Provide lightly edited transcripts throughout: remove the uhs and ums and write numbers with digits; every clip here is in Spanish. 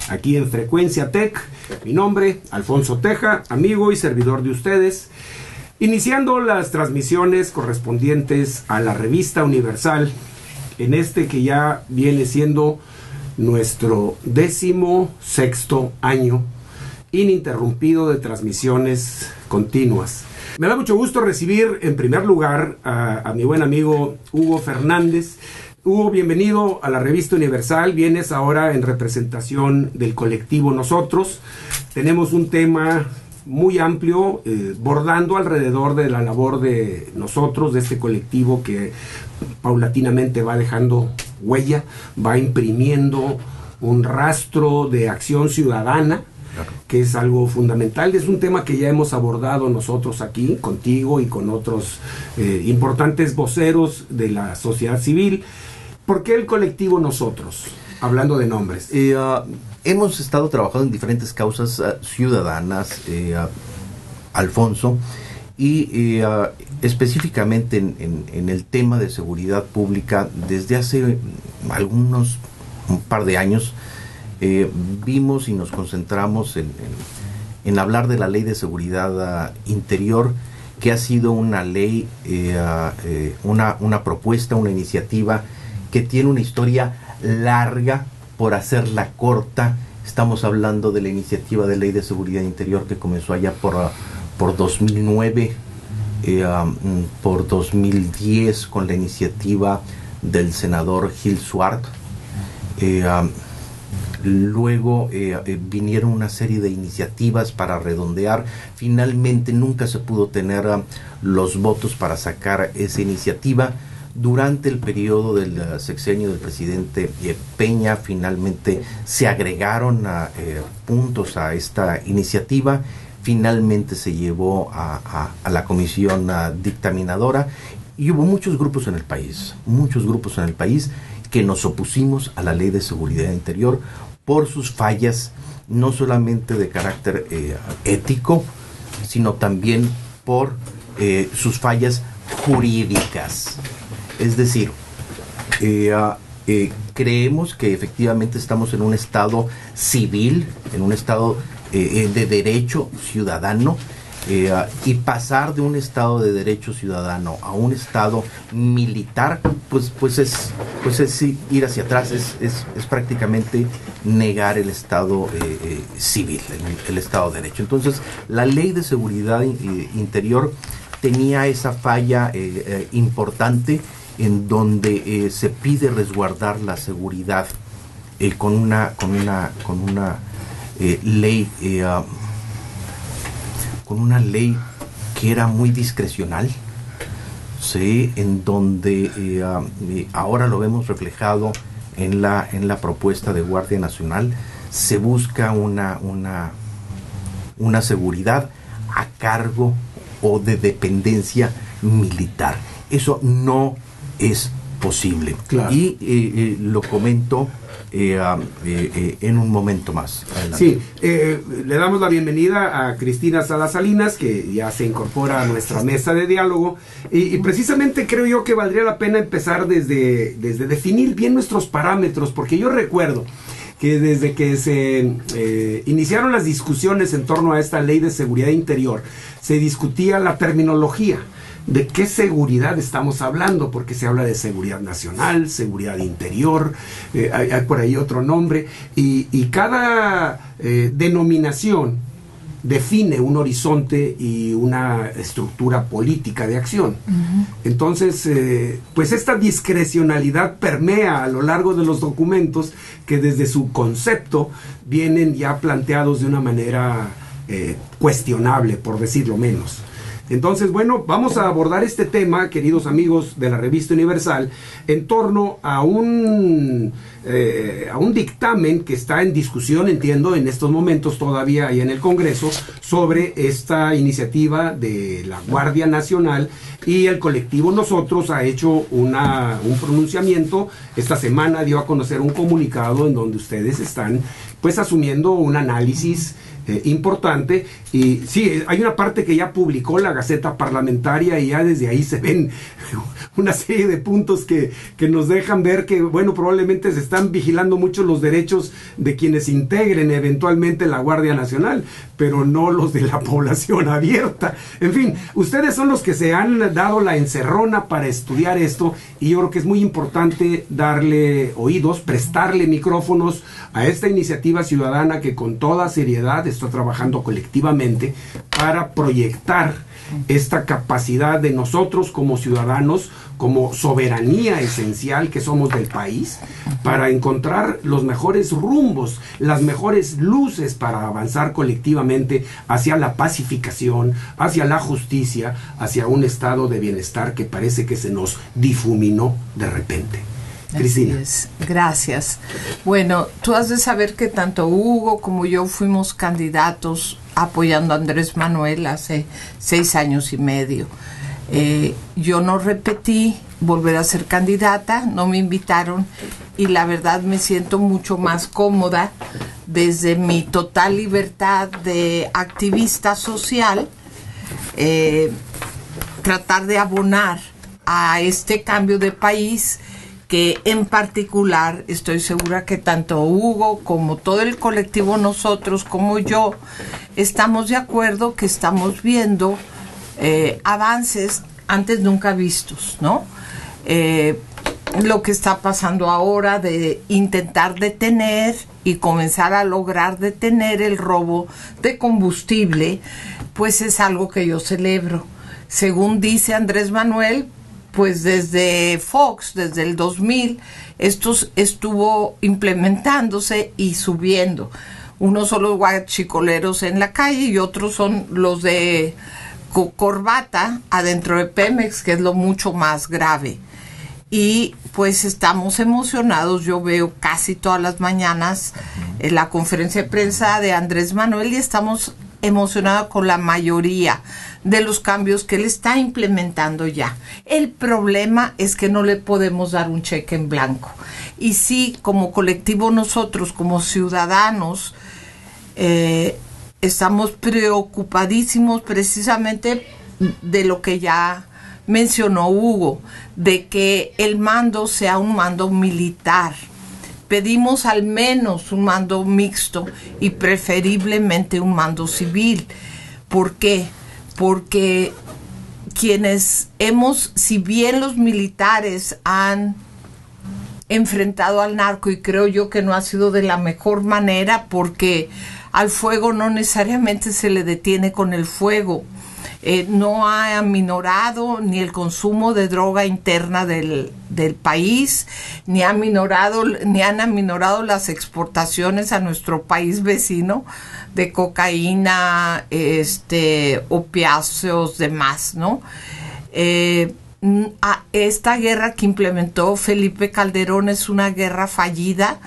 aquí en Frecuencia Tech. Mi nombre, Alfonso Teja, amigo y servidor de ustedes, iniciando las transmisiones correspondientes a la Revista Universal, en este que ya viene siendo nuestro 16º año ininterrumpido de transmisiones continuas. Me da mucho gusto recibir en primer lugar a mi buen amigo Hugo Fernández. Hugo, bienvenido a la Revista Universal. Vienes ahora en representación del colectivo Nosotros. Tenemos un tema muy amplio, bordando alrededor de la labor de nosotros, de este colectivo que paulatinamente va dejando huella, va imprimiendo un rastro de acción ciudadana, que es algo fundamental. Es un tema que ya hemos abordado nosotros aquí, contigo y con otros importantes voceros de la sociedad civil. ¿Por qué el colectivo Nosotros? Hablando de nombres. Hemos estado trabajando en diferentes causas ciudadanas, Alfonso, y específicamente en el tema de seguridad pública. Desde hace un par de años vimos y nos concentramos en hablar de la Ley de Seguridad Interior, que ha sido una ley, una propuesta, una iniciativa que tiene una historia larga. Por hacerla corta, estamos hablando de la iniciativa de Ley de Seguridad Interior que comenzó allá por 2009, por 2010 con la iniciativa del senador Gil Suart. Luego vinieron una serie de iniciativas para redondear. Finalmente nunca se pudo tener los votos para sacar esa iniciativa. Durante el periodo del sexenio del presidente Peña, finalmente se agregaron puntos a esta iniciativa. Finalmente se llevó a la comisión dictaminadora, y hubo muchos grupos en el país que nos opusimos a la Ley de Seguridad Interior por sus fallas, no solamente de carácter ético, sino también por sus fallas jurídicas. Es decir, creemos que efectivamente estamos en un estado civil, en un estado de derecho ciudadano, y pasar de un estado de derecho ciudadano a un estado militar, pues es ir hacia atrás, es prácticamente negar el estado civil, el estado de derecho. Entonces, la Ley de Seguridad Interior tenía esa falla importante, en donde se pide resguardar la seguridad con una ley que era muy discrecional, ¿sí? En donde ahora lo vemos reflejado en la propuesta de Guardia Nacional. Se busca una seguridad a cargo o de dependencia militar. Eso no es posible. Claro. Y lo comento en un momento más. Adelante. Sí, le damos la bienvenida a Cristina Salas Salinas, que ya se incorpora a nuestra mesa de diálogo, y precisamente creo yo que valdría la pena empezar desde definir bien nuestros parámetros, porque yo recuerdo que desde que se iniciaron las discusiones en torno a esta Ley de Seguridad Interior, se discutía la terminología. ¿De qué seguridad estamos hablando? Porque se habla de seguridad nacional, seguridad interior, hay por ahí otro nombre, y cada denominación define un horizonte y una estructura política de acción. Entonces, pues esta discrecionalidad permea a lo largo de los documentos, que desde su concepto vienen ya planteados de una manera cuestionable, por decirlo menos. Entonces, bueno, vamos a abordar este tema, queridos amigos de la Revista Universal, en torno a un dictamen que está en discusión, entiendo, en estos momentos todavía ahí en el Congreso, sobre esta iniciativa de la Guardia Nacional, y el colectivo Nosotros ha hecho un pronunciamiento. Esta semana dio a conocer un comunicado en donde ustedes están pues asumiendo un análisis importante. Y sí, hay una parte que ya publicó la Gaceta Parlamentaria y ya desde ahí se ven una serie de puntos que nos dejan ver que, bueno, probablemente se están vigilando mucho los derechos de quienes integren eventualmente la Guardia Nacional, pero no los de la población abierta. En fin, ustedes son los que se han dado la encerrona para estudiar esto, y yo creo que es muy importante darle oídos, prestarle micrófonos a esta iniciativa ciudadana que con toda seriedad está trabajando colectivamente para proyectar esta capacidad de nosotros como ciudadanos, como soberanía esencial que somos del país, para encontrar los mejores rumbos, las mejores luces para avanzar colectivamente hacia la pacificación, hacia la justicia, hacia un estado de bienestar que parece que se nos difuminó de repente. Cristina. Gracias. Bueno, tú has de saber que tanto Hugo como yo fuimos candidatos apoyando a Andrés Manuel hace 6 años y medio. Yo no repetí volver a ser candidata, no me invitaron, y la verdad me siento mucho más cómoda desde mi total libertad de activista social, tratar de abonar a este cambio de país que en particular estoy segura que tanto Hugo como todo el colectivo, nosotros como yo, estamos de acuerdo que estamos viendo avances antes nunca vistos, ¿no? Lo que está pasando ahora de intentar detener y comenzar a lograr detener el robo de combustible, pues es algo que yo celebro. Según dice Andrés Manuel, pues desde Fox, desde el 2000, esto estuvo implementándose y subiendo. Unos son los guachicoleros en la calle y otros son los de corbata adentro de Pemex, que es lo mucho más grave. Y pues estamos emocionados. Yo veo casi todas las mañanas la conferencia de prensa de Andrés Manuel y estamos emocionados con la mayoría de los cambios que él está implementando ya. El problema es que no le podemos dar un cheque en blanco. Y sí, como colectivo nosotros, como ciudadanos, estamos preocupadísimos precisamente de lo que ya mencionó Hugo, de que el mando sea un mando militar. Pedimos al menos un mando mixto y preferiblemente un mando civil. ¿Por qué? Porque quienes si bien los militares han enfrentado al narco, y creo yo que no ha sido de la mejor manera, porque al fuego no necesariamente se le detiene con el fuego. No ha aminorado ni el consumo de droga interna del país, ni han aminorado las exportaciones a nuestro país vecino de cocaína, opiáceos, demás, ¿no? Esta guerra que implementó Felipe Calderón es una guerra fallida,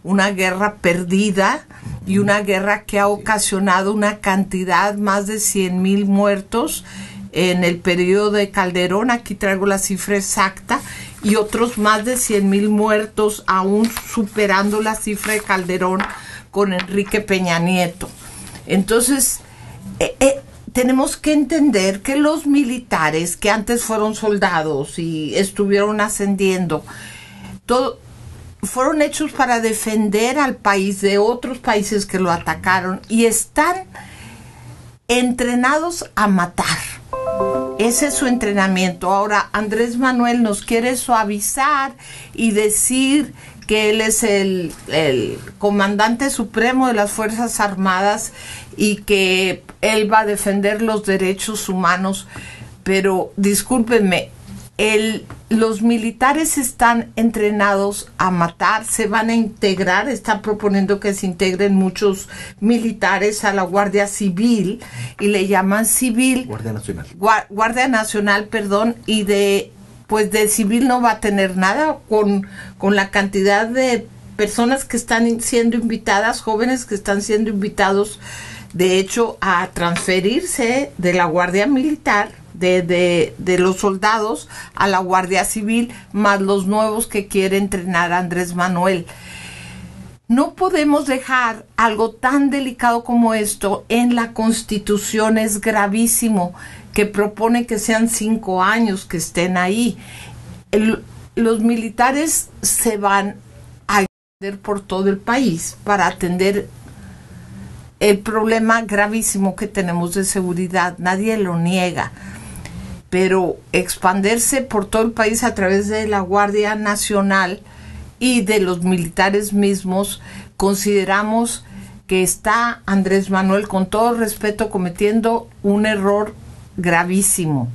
una guerra perdida y una guerra que ha ocasionado una cantidad, más de 100,000 muertos en el periodo de Calderón. Aquí traigo la cifra exacta, y otros más de 100,000 muertos aún superando la cifra de Calderón con Enrique Peña Nieto. Entonces, tenemos que entender que los militares que antes fueron soldados y estuvieron ascendiendo, fueron hechos para defender al país de otros países que lo atacaron, y están entrenados a matar. Ese es su entrenamiento. Ahora Andrés Manuel nos quiere suavizar y decir que él es el comandante supremo de las Fuerzas Armadas y que él va a defender los derechos humanos. Pero discúlpenme, los militares están entrenados a matar, se van a integrar, están proponiendo que se integren muchos militares a la Guardia Civil, y le llaman civil. Guardia Nacional. Guardia Nacional, perdón, y de civil no va a tener nada con la cantidad de personas que están siendo invitadas, jóvenes que están siendo invitados, de hecho, a transferirse de la Guardia Militar, de los soldados, a la Guardia Civil, más los nuevos que quiere entrenar a Andrés Manuel. no podemos dejar algo tan delicado como esto en la Constitución. Es gravísimo que propone que sean 5 años que estén ahí. Los militares se van a ir por todo el país para atender el problema gravísimo que tenemos de seguridad. Nadie lo niega, pero expandirse por todo el país a través de la Guardia Nacional y de los militares mismos, consideramos que está Andrés Manuel, con todo respeto, cometiendo un error gravísimo.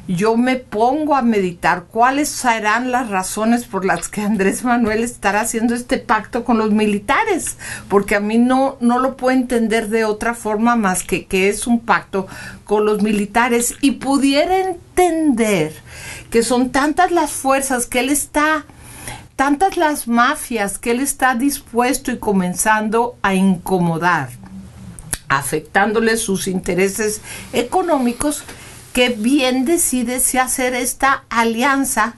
Yo me pongo a meditar cuáles serán las razones por las que Andrés Manuel estará haciendo este pacto con los militares, porque a mí no lo puedo entender de otra forma más que es un pacto con los militares, y pudiera entender que son tantas las fuerzas que él está, tantas las mafias que él está dispuesto y comenzando a incomodar, afectándole sus intereses económicos, que bien decide si hacer esta alianza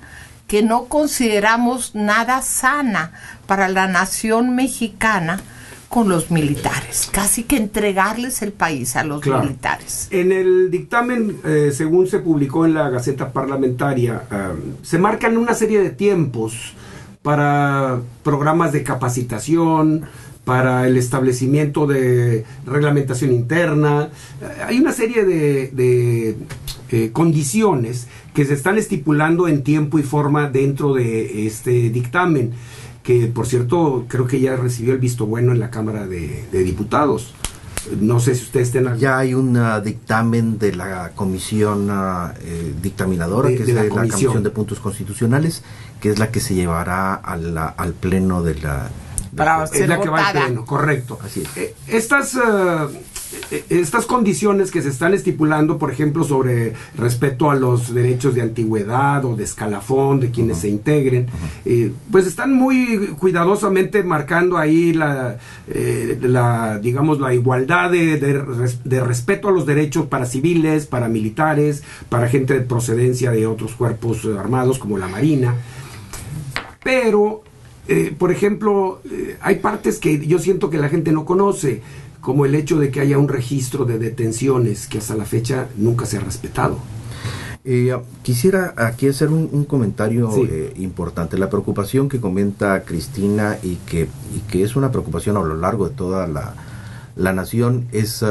que no consideramos nada sana para la nación mexicana con los militares, casi que entregarles el país a los militares. En el dictamen, según se publicó en la Gaceta Parlamentaria, se marcan una serie de tiempos para programas de capacitación, para el establecimiento de reglamentación interna. Hay una serie de condiciones que se están estipulando en tiempo y forma dentro de este dictamen, que por cierto creo que ya recibió el visto bueno en la Cámara de Diputados. No sé si ustedes estén... Ya hay un dictamen de la comisión dictaminadora, que es de la Comisión de Puntos Constitucionales, que es la que se llevará al pleno de la... Para ser la que va votada. al pleno, correcto. Así es. Estas condiciones que se están estipulando, por ejemplo, sobre respeto a los derechos de antigüedad o de escalafón de quienes se integren, pues están muy cuidadosamente marcando ahí digamos, la igualdad de respeto a los derechos para civiles, para militares, para gente de procedencia de otros cuerpos armados como la Marina. Pero por ejemplo, hay partes que yo siento que la gente no conoce, como el hecho de que haya un registro de detenciones que hasta la fecha nunca se ha respetado. Quisiera aquí hacer un comentario importante. La preocupación que comenta Cristina y que es una preocupación a lo largo de toda la nación es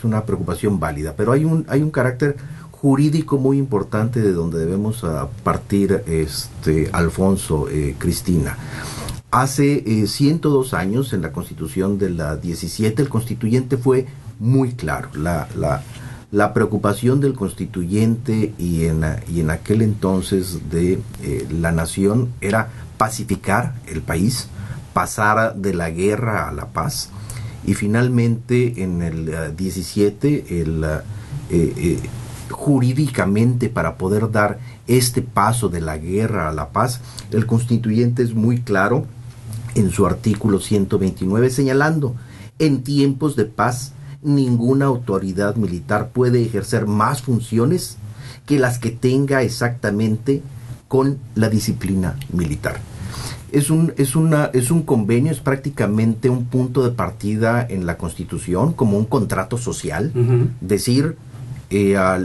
una preocupación válida, pero hay un carácter jurídico muy importante de donde debemos partir, Alfonso, Cristina. Hace 102 años, en la Constitución de la 17, el constituyente fue muy claro. La preocupación del constituyente y en aquel entonces de la nación era pacificar el país, pasar de la guerra a la paz, y finalmente en el 17 jurídicamente, para poder dar este paso de la guerra a la paz, el constituyente es muy claro en su artículo 129, señalando: en tiempos de paz ninguna autoridad militar puede ejercer más funciones que las que tenga exactamente con la disciplina militar. Es un convenio, es prácticamente un punto de partida en la Constitución, como un contrato social. Decir, la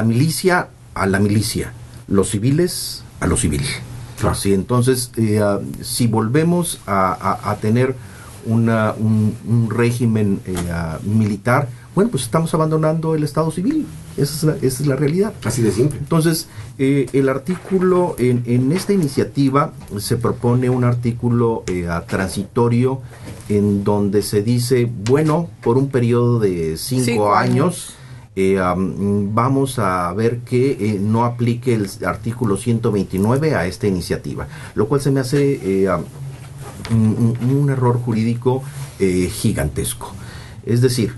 milicia a la milicia, los civiles a los civiles. Así, entonces, si volvemos a tener un régimen militar, bueno, pues estamos abandonando el Estado civil. Esa es la realidad. Así de simple. Entonces, el artículo, en esta iniciativa se propone un artículo transitorio en donde se dice, bueno, por un periodo de 5 años, vamos a ver que no aplique el artículo 129 a esta iniciativa, lo cual se me hace un error jurídico gigantesco. Es decir,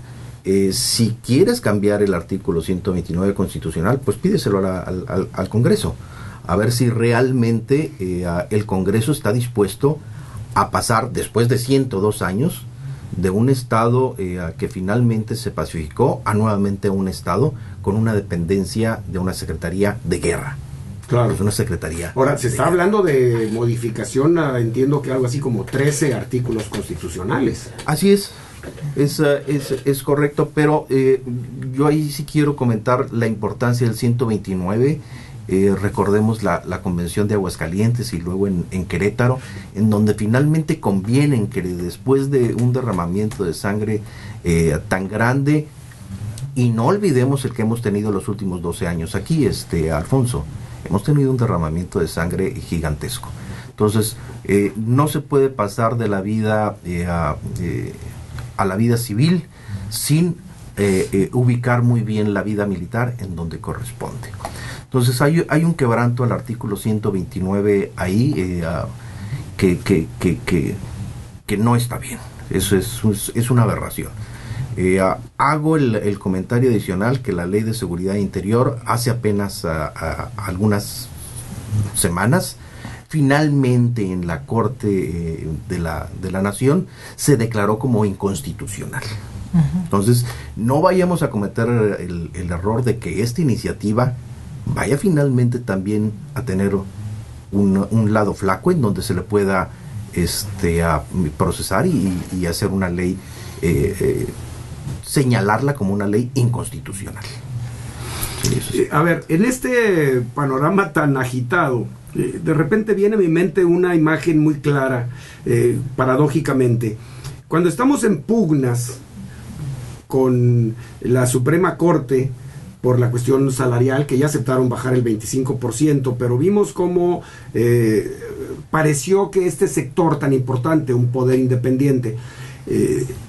si quieres cambiar el artículo 129 constitucional, pues pídeselo al Congreso, a ver si realmente el Congreso está dispuesto a pasar, después de 102 años, de un Estado que finalmente se pacificó, a nuevamente un Estado con una dependencia de una Secretaría de Guerra. Claro. Es una secretaría. Ahora, se está hablando de modificación, entiendo que algo así como 13 artículos constitucionales. Así es correcto, pero yo ahí sí quiero comentar la importancia del 129. Recordemos la Convención de Aguascalientes y luego en Querétaro, en donde finalmente convienen que después de un derramamiento de sangre tan grande, y no olvidemos el que hemos tenido los últimos 12 años aquí, Alfonso, hemos tenido un derramamiento de sangre gigantesco. Entonces, no se puede pasar de la vida a la vida civil sin ubicar muy bien la vida militar en donde corresponde. Entonces hay un quebranto al artículo 129 ahí que no está bien. Eso es una aberración. Hago el comentario adicional que la Ley de Seguridad Interior hace apenas algunas semanas, finalmente en la Corte de la Nación se declaró como inconstitucional. Entonces, no vayamos a cometer el error de que esta iniciativa vaya finalmente también a tener un lado flaco en donde se le pueda a procesar y hacer una ley, señalarla como una ley inconstitucional. Sí. A ver, en este panorama tan agitado, de repente viene a mi mente una imagen muy clara, paradójicamente. Cuando estamos en pugnas con la Suprema Corte por la cuestión salarial, que ya aceptaron bajar el 25%, pero vimos cómo pareció que este sector tan importante, un poder independiente,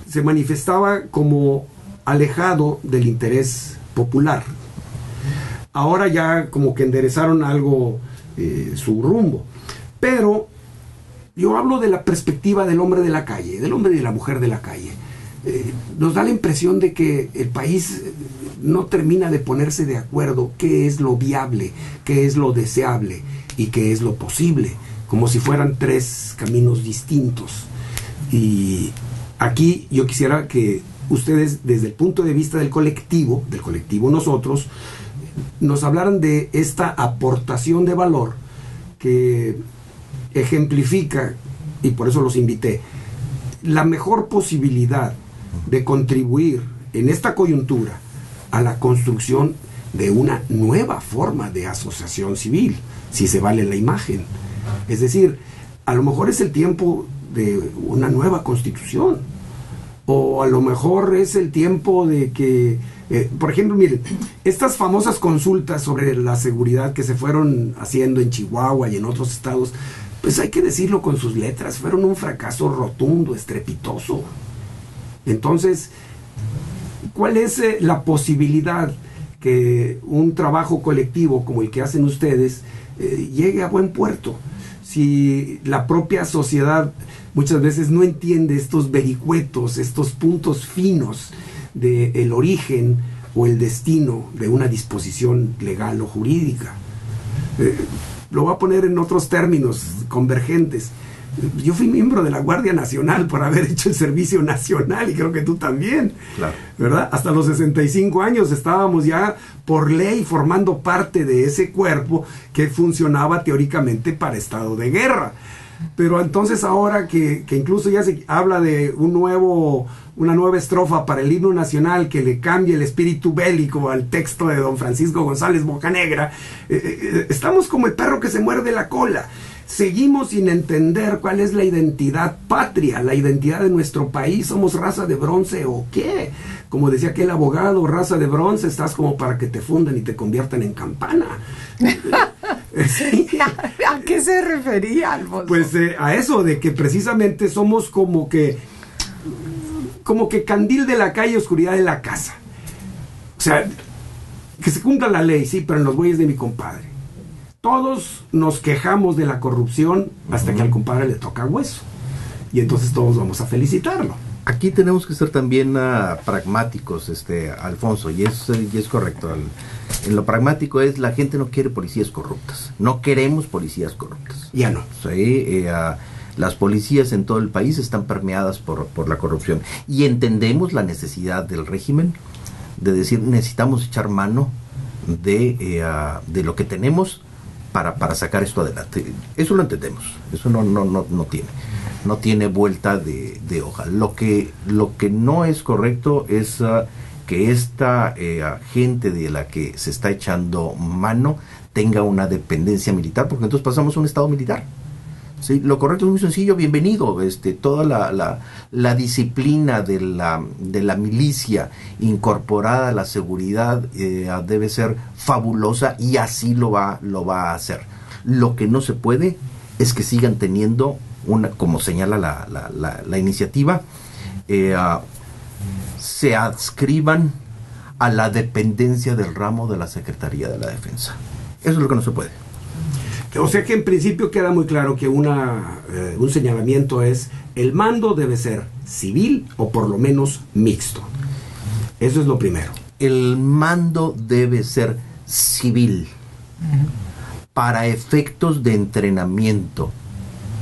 se manifestaba como alejado del interés popular. Ahora ya como que enderezaron algo su rumbo, pero yo hablo de la perspectiva del hombre de la calle, del hombre y de la mujer de la calle. Nos da la impresión de que el país no termina de ponerse de acuerdo qué es lo viable, qué es lo deseable y qué es lo posible, como si fueran tres caminos distintos. Y aquí yo quisiera que ustedes, desde el punto de vista del colectivo nosotros, nos hablaran de esta aportación de valor que ejemplifica, y por eso los invité, la mejor posibilidad de contribuir en esta coyuntura a la construcción de una nueva forma de asociación civil, si se vale la imagen. Es decir, a lo mejor es el tiempo de una nueva constitución, o a lo mejor es el tiempo de que, por ejemplo, miren, estas famosas consultas sobre la seguridad que se fueron haciendo en Chihuahua y en otros estados, pues hay que decirlo con sus letras, fueron un fracaso rotundo, estrepitoso. Entonces, ¿cuál es la posibilidad que un trabajo colectivo como el que hacen ustedes llegue a buen puerto? Si la propia sociedad muchas veces no entiende estos vericuetos, estos puntos finos del origen o el destino de una disposición legal o jurídica. Lo voy a poner en otros términos convergentes. Yo fui miembro de la Guardia Nacional por haber hecho el servicio nacional, y creo que tú también, claro, ¿verdad? Hasta los 65 años estábamos ya por ley formando parte de ese cuerpo que funcionaba teóricamente para estado de guerra. Pero entonces ahora que incluso ya se habla de una nueva estrofa para el himno nacional que le cambie el espíritu bélico al texto de don Francisco González Bocanegra, estamos como el perro que se muerde la cola. Seguimos sin entender cuál es la identidad patria, la identidad de nuestro país. ¿Somos raza de bronce o qué? Como decía aquel abogado, raza de bronce, estás como para que te fundan y te conviertan en campana. Sí. ¿A qué se refería, Alfonso? Pues a eso, de que precisamente somos como que candil de la calle, oscuridad de la casa. O sea, que se cumpla la ley, sí, pero en los bueyes de mi compadre. Todos nos quejamos de la corrupción hasta que al compadre le toca hueso. Y entonces todos vamos a felicitarlo. Aquí tenemos que ser también pragmáticos, Alfonso, y es correcto. En lo pragmático es, la gente no quiere policías corruptas. No queremos policías corruptas. Ya no. Sí, las policías en todo el país están permeadas por la corrupción. Y entendemos la necesidad del régimen de decir, necesitamos echar mano de lo que tenemos para sacar esto adelante. Eso lo entendemos, eso no tiene vuelta de hoja. Lo que no es correcto es que esta gente de la que se está echando mano tenga una dependencia militar, porque entonces pasamos a un estado militar. Sí, lo correcto es muy sencillo, bienvenido, toda la disciplina de la milicia incorporada a la seguridad debe ser fabulosa, y así lo va a hacer. Lo que no se puede es que sigan teniendo como señala la iniciativa, se adscriban a la dependencia del ramo de la Secretaría de la Defensa. Eso es lo que no se puede. O sea que en principio queda muy claro que un señalamiento es: el mando debe ser civil o por lo menos mixto. Eso es lo primero. El mando debe ser civil para efectos de entrenamiento,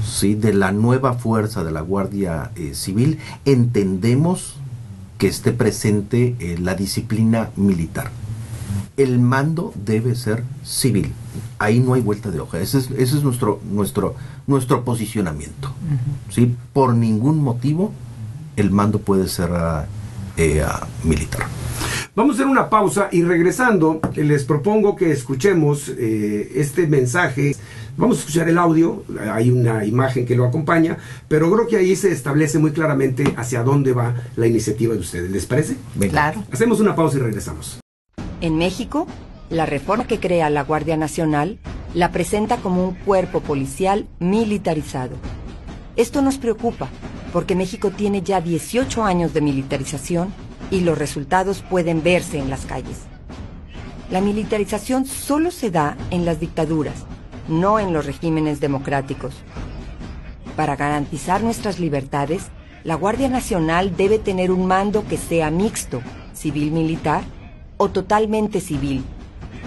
¿sí?, de la nueva fuerza de la Guardia Civil. Entendemos que esté presente la disciplina militar. El mando debe ser civil. Ahí no hay vuelta de hoja. Ese es nuestro posicionamiento. ¿Sí? Por ningún motivo el mando puede ser militar. Vamos a hacer una pausa y regresando les propongo que escuchemos este mensaje. Vamos a escuchar el audio, hay una imagen que lo acompaña, pero creo que ahí se establece muy claramente hacia dónde va la iniciativa de ustedes. ¿Les parece? Venga. Claro. Hacemos una pausa y regresamos. En México, la reforma que crea la Guardia Nacional la presenta como un cuerpo policial militarizado. Esto nos preocupa porque México tiene ya 18 años de militarización y los resultados pueden verse en las calles. La militarización solo se da en las dictaduras, no en los regímenes democráticos. Para garantizar nuestras libertades, la Guardia Nacional debe tener un mando que sea mixto, civil-militar o totalmente civil.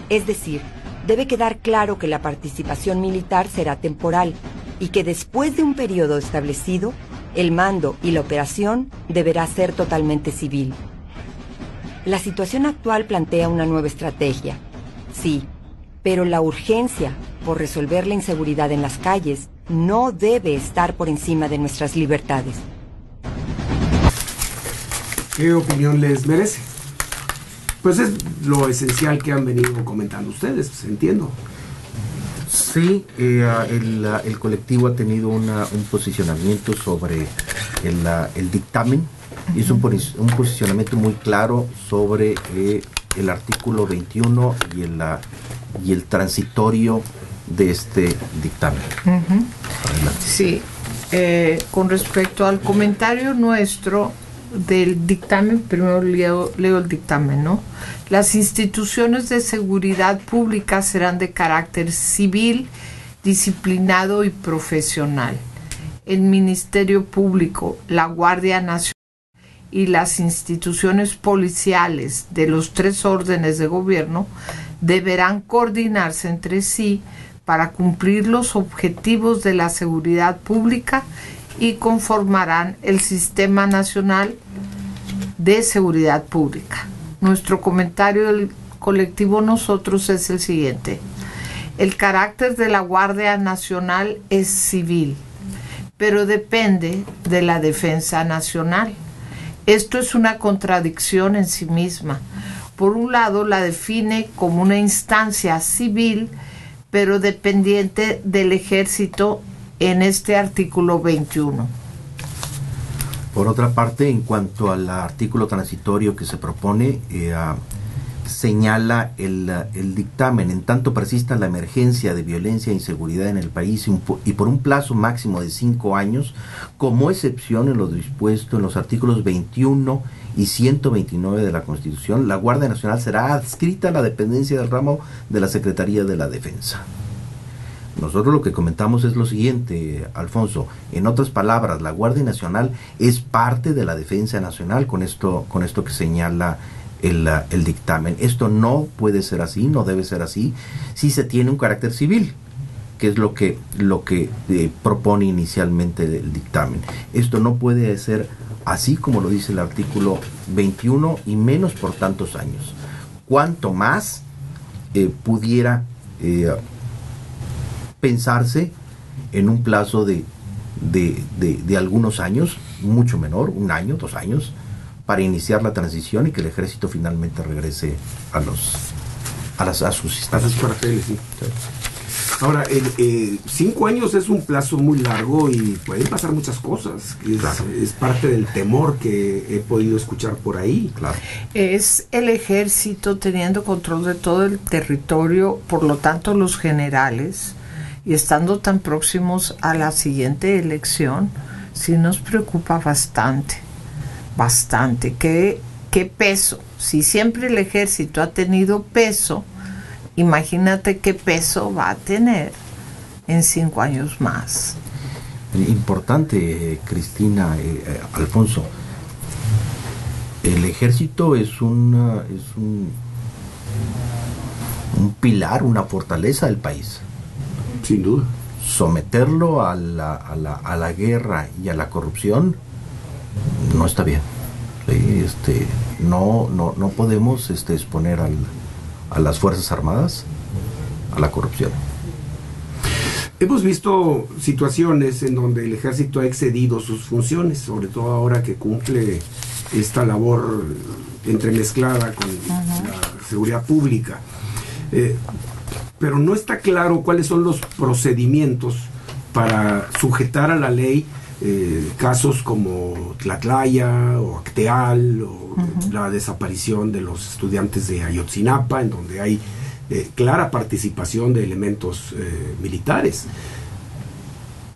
Es decir, debe quedar claro que la participación militar será temporal y que después de un periodo establecido, el mando y la operación deberá ser totalmente civil. La situación actual plantea una nueva estrategia, sí, pero la urgencia por resolver la inseguridad en las calles no debe estar por encima de nuestras libertades. ¿Qué opinión les merece? Pues es lo esencial que han venido comentando ustedes, pues, entiendo. Sí, el colectivo ha tenido un posicionamiento sobre el dictamen. Hizo un posicionamiento muy claro sobre el artículo 21 y el transitorio de este dictamen. Sí, con respecto al comentario nuestro del dictamen, primero leo el dictamen, ¿no? Las instituciones de seguridad pública serán de carácter civil, disciplinado y profesional. El Ministerio Público, la Guardia Nacional y las instituciones policiales de los 3 órdenes de gobierno deberán coordinarse entre sí para cumplir los objetivos de la seguridad pública y conformarán el Sistema Nacional de Seguridad Pública. Nuestro comentario del colectivo Nosotros es el siguiente: el carácter de la Guardia Nacional es civil, pero depende de la Defensa Nacional. Esto es una contradicción en sí misma. Por un lado, la define como una instancia civil, pero dependiente del Ejército en este artículo 21. Por otra parte, en cuanto al artículo transitorio que se propone, señala el dictamen: en tanto persista la emergencia de violencia e inseguridad en el país y por un plazo máximo de 5 años, como excepción en lo dispuesto en los artículos 21 y 129 de la Constitución, la Guardia Nacional será adscrita a la dependencia del ramo de la Secretaría de la Defensa. Nosotros lo que comentamos es lo siguiente, Alfonso: en otras palabras, la Guardia Nacional es parte de la Defensa Nacional, con esto que señala el dictamen. Esto no puede ser así, no debe ser así, si se tiene un carácter civil, que es lo que propone inicialmente el dictamen. Esto no puede ser así como lo dice el artículo 21, y menos por tantos años. Cuanto más pudiera pensarse en un plazo de algunos años, mucho menor, 1 año, 2 años, para iniciar la transición y que el ejército finalmente regrese a sus cuarteles, sí. Ahora, 5 años es un plazo muy largo y pueden pasar muchas cosas. Es parte del temor que he podido escuchar por ahí. Claro. Es el ejército teniendo control de todo el territorio, por lo tanto los generales, y estando tan próximos a la siguiente elección, sí nos preocupa bastante. ¿Qué peso? Si siempre el ejército ha tenido peso, imagínate qué peso va a tener en 5 años más. Importante, Cristina, Alfonso. El ejército es un pilar, una fortaleza del país. Sin duda. Someterlo a la guerra y a la corrupción no está bien. Sí, no podemos exponer a las Fuerzas Armadas a la corrupción. Hemos visto situaciones en donde el ejército ha excedido sus funciones, sobre todo ahora que cumple esta labor entremezclada con la seguridad pública. Pero no está claro cuáles son los procedimientos para sujetar a la ley casos como Tlatlaya o Acteal o la desaparición de los estudiantes de Ayotzinapa, en donde hay clara participación de elementos militares.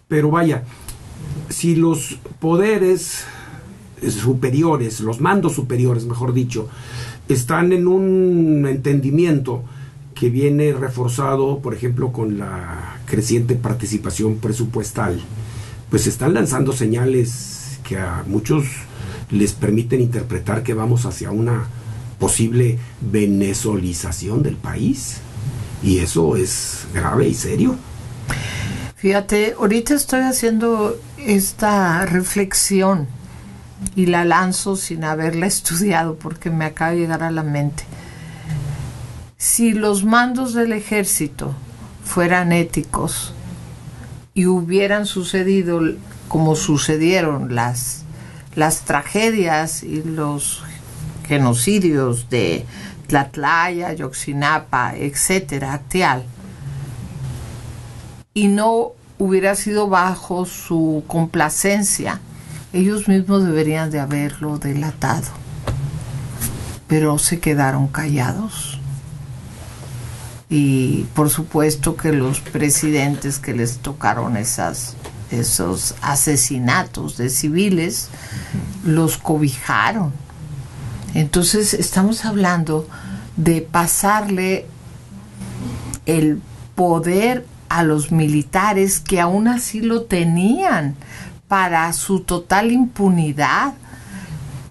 Pero vaya, si los poderes superiores, los mandos superiores, mejor dicho, están en un entendimiento que viene reforzado, por ejemplo, con la creciente participación presupuestal, pues están lanzando señales que a muchos les permiten interpretar que vamos hacia una posible venezolización del país, y eso es grave y serio. Fíjate, ahorita estoy haciendo esta reflexión y la lanzo sin haberla estudiado porque me acaba de llegar a la mente. Si los mandos del ejército fueran éticos y hubieran sucedido como sucedieron las tragedias y los genocidios de Tlatlaya, Ayotzinapa, etcétera, Acteal, y no hubiera sido bajo su complacencia, ellos mismos deberían de haberlo delatado, pero se quedaron callados. Y por supuesto que los presidentes que les tocaron esos asesinatos de civiles los cobijaron. Entonces estamos hablando de pasarle el poder a los militares, que aún así lo tenían para su total impunidad,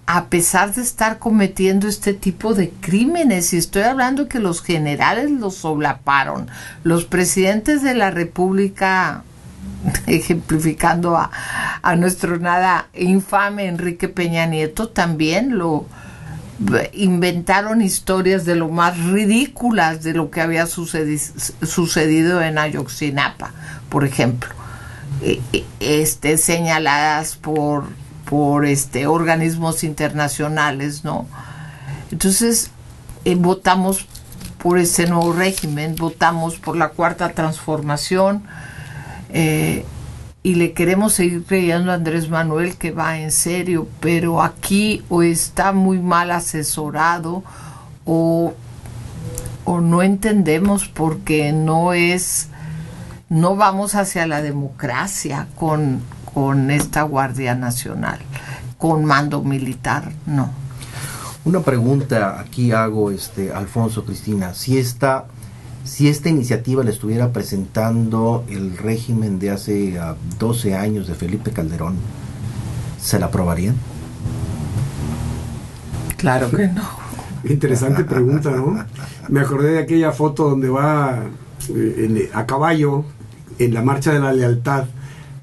a pesar de estar cometiendo este tipo de crímenes. Y estoy hablando que los generales los solaparon, los presidentes de la República, ejemplificando a nuestro nada infame Enrique Peña Nieto, también lo inventaron historias de lo más ridículas de lo que había sucedido en Ayotzinapa, por ejemplo, señaladas por organismos internacionales, ¿no? Entonces votamos por ese nuevo régimen, votamos por la Cuarta Transformación, y le queremos seguir creyendo a Andrés Manuel que va en serio, pero aquí o está muy mal asesorado o no entendemos, porque no vamos hacia la democracia con esta Guardia Nacional, con mando militar, no. Una pregunta aquí hago, Alfonso, Cristina, si esta iniciativa la estuviera presentando el régimen de hace 12 años de Felipe Calderón, ¿se la aprobarían? Claro que no. Interesante pregunta, ¿no? Me acordé de aquella foto donde va a caballo en la Marcha de la Lealtad,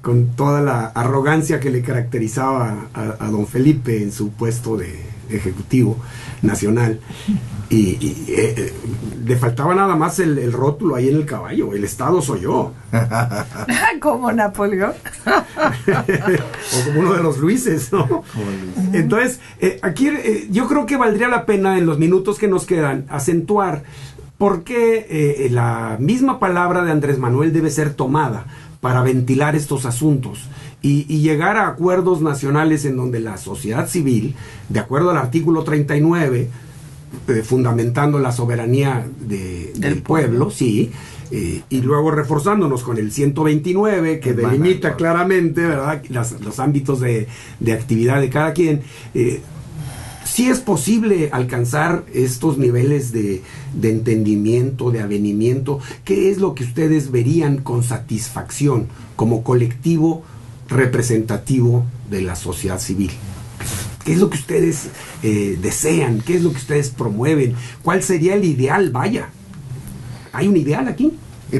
con toda la arrogancia que le caracterizaba a don Felipe en su puesto de Ejecutivo Nacional, y le faltaba nada más el rótulo ahí en el caballo, el Estado soy yo. Como Napoleón. O como uno de los Luises, ¿no? Entonces, aquí yo creo que valdría la pena en los minutos que nos quedan acentuar por qué la misma palabra de Andrés Manuel debe ser tomada para ventilar estos asuntos y llegar a acuerdos nacionales en donde la sociedad civil, de acuerdo al artículo 39, fundamentando la soberanía del pueblo, sí, y luego reforzándonos con el 129, que delimita claramente, ¿verdad?, los ámbitos de actividad de cada quien. Sí es posible alcanzar estos niveles de entendimiento, de avenimiento. ¿Qué es lo que ustedes verían con satisfacción como colectivo representativo de la sociedad civil? ¿Qué es lo que ustedes desean? ¿Qué es lo que ustedes promueven? ¿Cuál sería el ideal? Vaya, ¿hay un ideal aquí?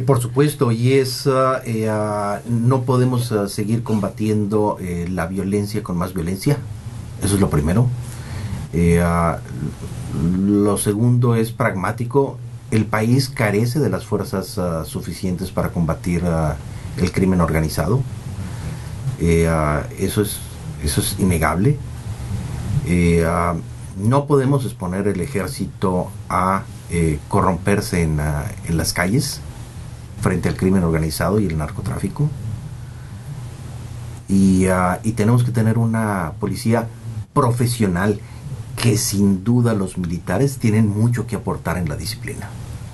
Por supuesto, y es no podemos seguir combatiendo la violencia con más violencia. Eso es lo primero. Lo segundo es pragmático. El país carece de las fuerzas suficientes para combatir el crimen organizado. Eso es innegable. No podemos exponer el ejército a corromperse en las calles frente al crimen organizado y el narcotráfico. Y tenemos que tener una policía profesional, que sin duda los militares tienen mucho que aportar en la disciplina.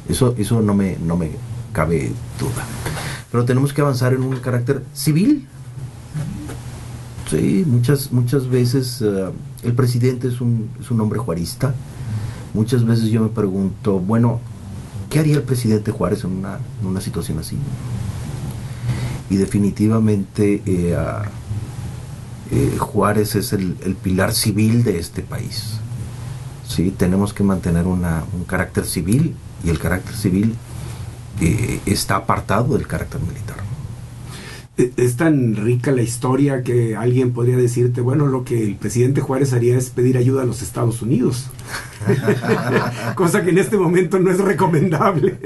Eso no me cabe duda. Pero tenemos que avanzar en un carácter civil. Sí, muchas veces el presidente es un hombre juarista. Muchas veces yo me pregunto, bueno, ¿qué haría el presidente Juárez en una situación así? Y definitivamente Juárez es el pilar civil de este país. Sí, tenemos que mantener un carácter civil, y el carácter civil está apartado del carácter militar. Es tan rica la historia que alguien podría decirte, bueno, lo que el presidente Juárez haría es pedir ayuda a los Estados Unidos. Cosa que en este momento no es recomendable.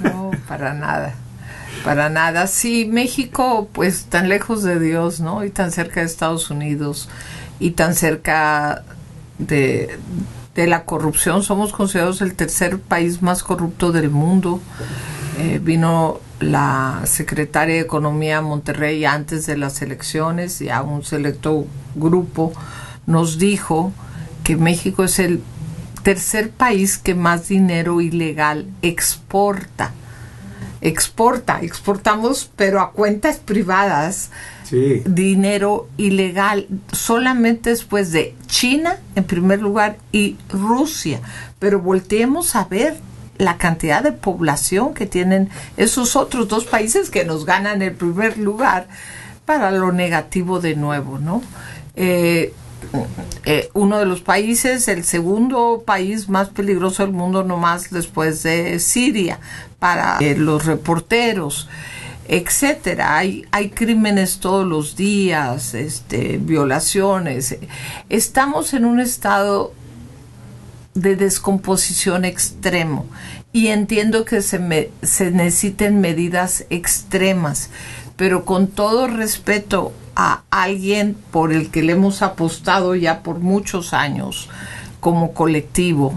No, para nada. Para nada. Sí, México, pues tan lejos de Dios, ¿no? Y tan cerca de Estados Unidos, y tan cerca de la corrupción. Somos considerados el tercer país más corrupto del mundo. Vino la secretaria de Economía a Monterrey antes de las elecciones, y a un selecto grupo nos dijo que México es el tercer país que más dinero ilegal exportamos, pero a cuentas privadas. Sí. Dinero ilegal, solamente después de China en primer lugar y Rusia. Pero volteemos a ver la cantidad de población que tienen esos otros dos países que nos ganan el primer lugar, para lo negativo de nuevo, ¿no? Uno de los países, el segundo país más peligroso del mundo, nomás después de Siria, para los reporteros, etcétera. Hay crímenes todos los días, violaciones. Estamos en un estado de descomposición extremo, y entiendo que se necesiten medidas extremas, pero con todo respeto a alguien por el que le hemos apostado ya por muchos años como colectivo,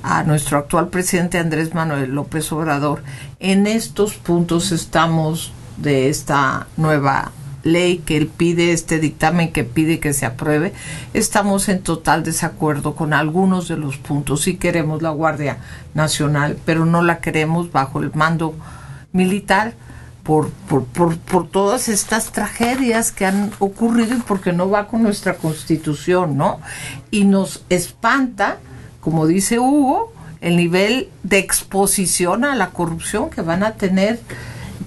a nuestro actual presidente Andrés Manuel López Obrador, en estos puntos estamos de esta nueva ley que él pide, este dictamen que pide que se apruebe. Estamos en total desacuerdo con algunos de los puntos. Sí queremos la Guardia Nacional, pero no la queremos bajo el mando militar por todas estas tragedias que han ocurrido, y porque no va con nuestra Constitución, ¿no? Y nos espanta, como dice Hugo, el nivel de exposición a la corrupción que van a tener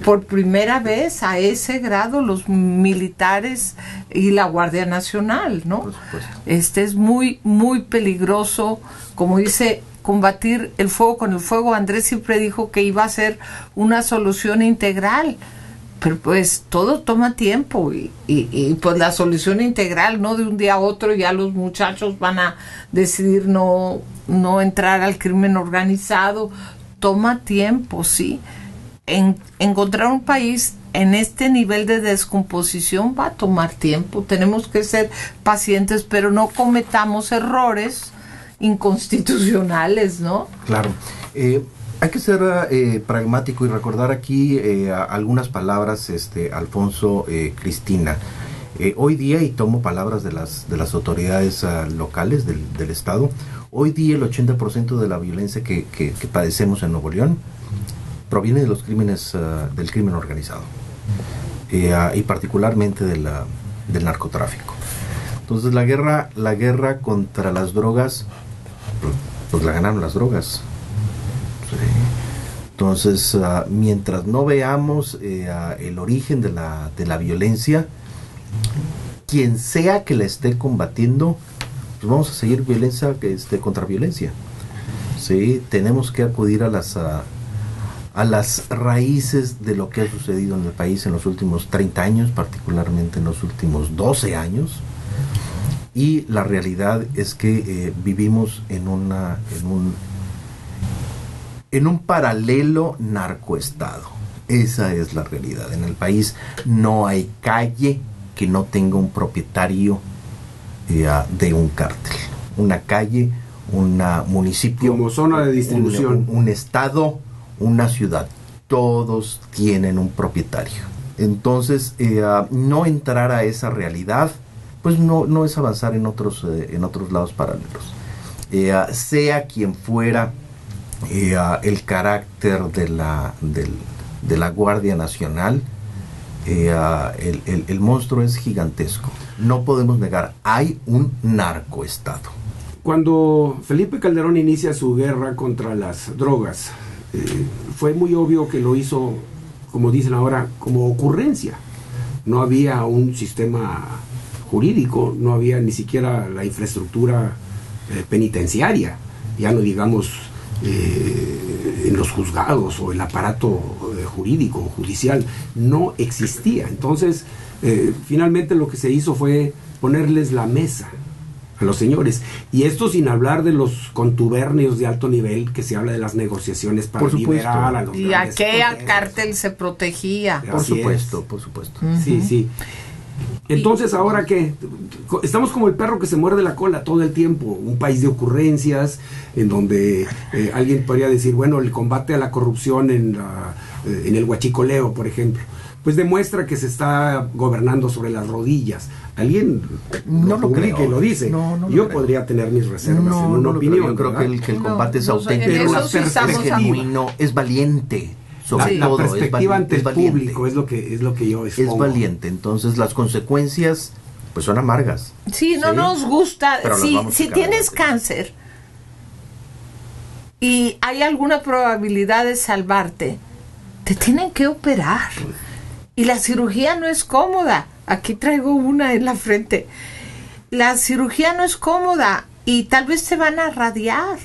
por primera vez a ese grado los militares y la Guardia Nacional, ¿no? Por supuesto. Es muy, muy peligroso, como dice, combatir el fuego con el fuego. Andrés siempre dijo que iba a ser una solución integral, pero pues todo toma tiempo y pues la solución integral, no de un día a otro ya los muchachos van a decidir no entrar al crimen organizado, toma tiempo, sí. Encontrar un país en este nivel de descomposición va a tomar tiempo, tenemos que ser pacientes, pero no cometamos errores inconstitucionales, ¿no? Claro. Hay que ser pragmático y recordar aquí algunas palabras, Alfonso, Cristina. Hoy día, y tomo palabras de las autoridades locales del Estado, hoy día el 80% de la violencia que padecemos en Nuevo León proviene de los crímenes, del crimen organizado, y particularmente del narcotráfico. Entonces la guerra contra las drogas, pues la ganaron las drogas. Entonces, mientras no veamos el origen de la violencia, quien sea que la esté combatiendo, pues vamos a seguir violencia contra violencia. Sí, tenemos que acudir a las raíces de lo que ha sucedido en el país en los últimos 30 años, particularmente en los últimos 12 años. Y la realidad es que vivimos en un paralelo narcoestado. Esa es la realidad. En el país no hay calle que no tenga un propietario de un cártel. Una calle, un municipio, como zona de distribución, un estado, una ciudad. Todos tienen un propietario. Entonces, no entrar a esa realidad, pues no es avanzar en otros lados paralelos. Sea quien fuera el carácter de la Guardia Nacional, el monstruo es gigantesco. No podemos negar, hay un narcoestado. Cuando Felipe Calderón inicia su guerra contra las drogas, fue muy obvio que lo hizo, como dicen ahora, como ocurrencia. No había un sistema jurídico, no había ni siquiera la infraestructura penitenciaria, ya no digamos en los juzgados o el aparato jurídico o judicial, no existía. Entonces, finalmente lo que se hizo fue ponerles la mesa a los señores, y esto sin hablar de los contubernios de alto nivel que se habla de las negociaciones para liberar a los y a qué cártel se protegía. Por supuesto. Uh-huh. Sí. Entonces, ahora que estamos como el perro que se muerde la cola todo el tiempo, un país de ocurrencias en donde alguien podría decir, bueno, el combate a la corrupción en el huachicoleo, por ejemplo, pues demuestra que se está gobernando sobre las rodillas. Alguien no lo creo, que lo dice. Yo podría tener mis reservas en una opinión. Yo creo que el combate es auténtico, genuino, es valiente. Sobre todo, la perspectiva ante el público es lo que yo expongo. Es valiente. Entonces las consecuencias pues son amargas. Sí, no nos gusta. Si tienes cáncer y hay alguna probabilidad de salvarte, te tienen que operar. Y la cirugía no es cómoda. Aquí traigo una en la frente. La cirugía no es cómoda y tal vez te van a radiar.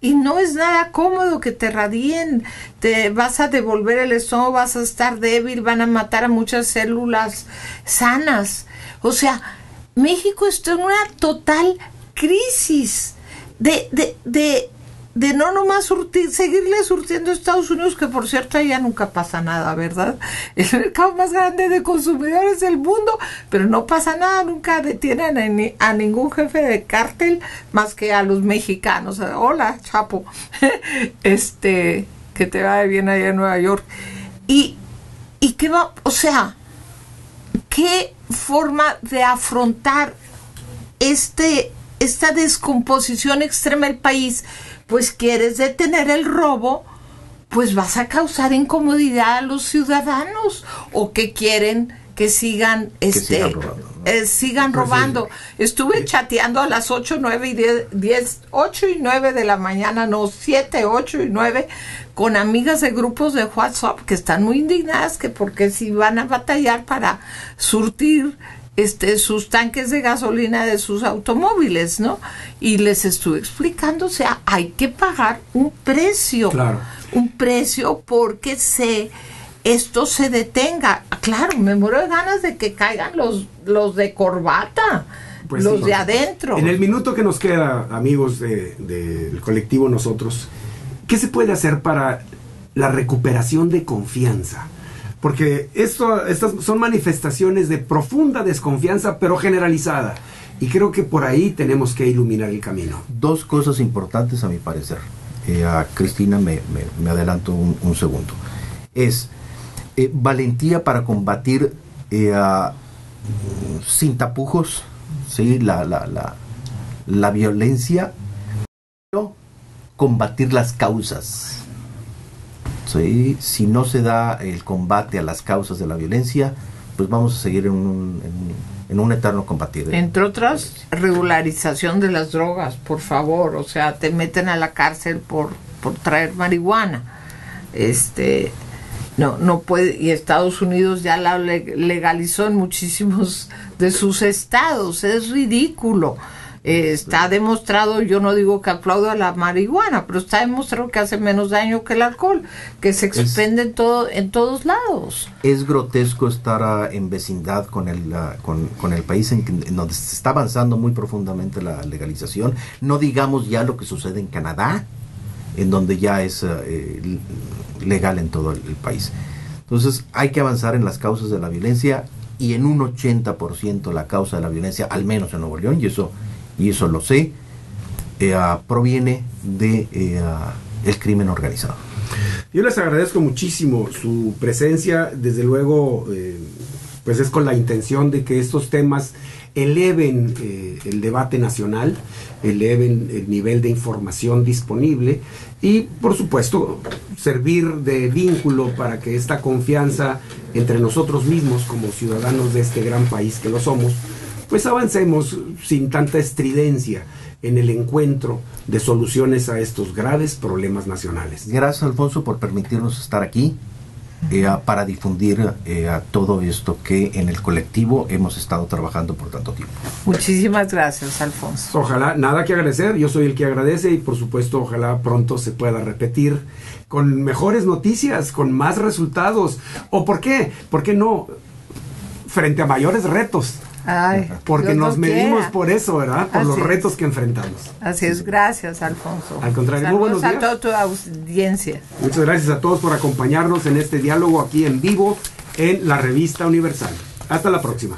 Y no es nada cómodo que te radien. Te vas a devolver el estómago, vas a estar débil, van a matar a muchas células sanas. O sea, México está en una total crisis de no nomás seguirle surtiendo a Estados Unidos, que por cierto allá nunca pasa nada, ¿verdad? El mercado más grande de consumidores del mundo, pero no pasa nada, nunca detienen a ningún jefe de cártel más que a los mexicanos. Hola, Chapo. Que te vaya bien allá en Nueva York. Y qué va, o sea, qué forma de afrontar esta descomposición extrema del país. Pues quieres detener el robo, pues vas a causar incomodidad a los ciudadanos, o que quieren que sigan sigan robando. Estuve chateando a las 8, 9 y 10, 8 y 9 de la mañana, 7, 8 y 9, con amigas de grupos de WhatsApp que están muy indignadas, que porque si van a batallar para surtir sus tanques de gasolina de sus automóviles, ¿no? Y les estuve explicando, o sea, hay que pagar un precio. Claro. Un precio porque se esto se detenga. Claro, me muero de ganas de que caigan los de corbata, Pues los sí, de adentro. En el minuto que nos queda, amigos del colectivo Nosotros, ¿qué se puede hacer para la recuperación de confianza? Porque estas son manifestaciones de profunda desconfianza, pero generalizada. Y creo que por ahí tenemos que iluminar el camino. Dos cosas importantes a mi parecer. A Cristina me adelanto un segundo. Es valentía para combatir sin tapujos, ¿sí? la violencia, pero combatir las causas. ¿Sí? Si no se da el combate a las causas de la violencia, pues vamos a seguir en un eterno combatir. Entre otras, regularización de las drogas, por favor. O sea, te meten a la cárcel por traer marihuana. No puede, y Estados Unidos ya la legalizó en muchísimos de sus estados. Es ridículo. Está demostrado, yo no digo que aplaudo a la marihuana, pero está demostrado que hace menos daño que el alcohol, que se expende en todos lados. Es grotesco estar en vecindad con el país en donde se está avanzando muy profundamente la legalización. No digamos ya lo que sucede en Canadá, en donde ya es legal en todo el país. Entonces hay que avanzar en las causas de la violencia, y en un 80% la causa de la violencia, al menos en Nuevo León, y eso lo sé, proviene de el crimen organizado. Yo les agradezco muchísimo su presencia. Desde luego, pues es con la intención de que estos temas eleven el debate nacional, eleven el nivel de información disponible y, por supuesto, servir de vínculo para que esta confianza entre nosotros mismos como ciudadanos de este gran país que lo somos, pues avancemos sin tanta estridencia en el encuentro de soluciones a estos graves problemas nacionales. Gracias, Alfonso, por permitirnos estar aquí para difundir todo esto que en el colectivo hemos estado trabajando por tanto tiempo. Muchísimas gracias, Alfonso. Ojalá, nada que agradecer, yo soy el que agradece, y por supuesto ojalá pronto se pueda repetir con mejores noticias, con más resultados, o ¿por qué no? Frente a mayores retos. Ay, porque Dios nos no medimos quiera. por eso, ¿verdad? Por Así los es. retos que enfrentamos. Así es, gracias, Alfonso. Al contrario, muy saludos buenos a días. toda tu audiencia. Muchas gracias a todos por acompañarnos en este diálogo aquí en vivo en la Revista Universal. Hasta la próxima.